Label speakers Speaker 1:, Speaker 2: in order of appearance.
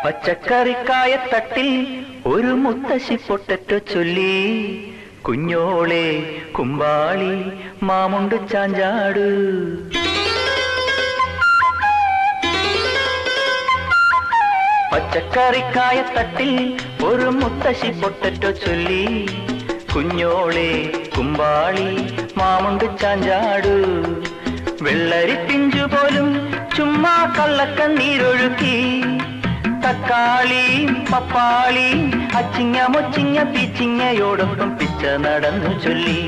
Speaker 1: പച്ചക്കറിക്കായത്തട്ടിൽ ഒരു മുത്തശ്ശി പൊട്ടറ്റോ ചൊല്ലി, കുഞ്ഞോളെ കുമ്പാളി മാമുണ്ട് ചാഞ്ചാട്. പച്ചക്കറിക്കായത്തട്ടിൽ ഒരു മുത്തശ്ശി പൊട്ടറ്റോ ചൊല്ലി, കുഞ്ഞോളെ കുമ്പാളി മാമുണ്ട് ചാഞ്ചാട്. വെള്ളരി പിഞ്ചു പോലും ചുമ്മാ കള്ളക്കണ്ണീരൊഴുക്കി, തക്കാളി പപ്പാളി അച്ചിങ്ങ മൊച്ചിങ്ങ പീച്ചിങ്ങയോടൊപ്പം പിച്ച നടന്നു ചൊല്ലി.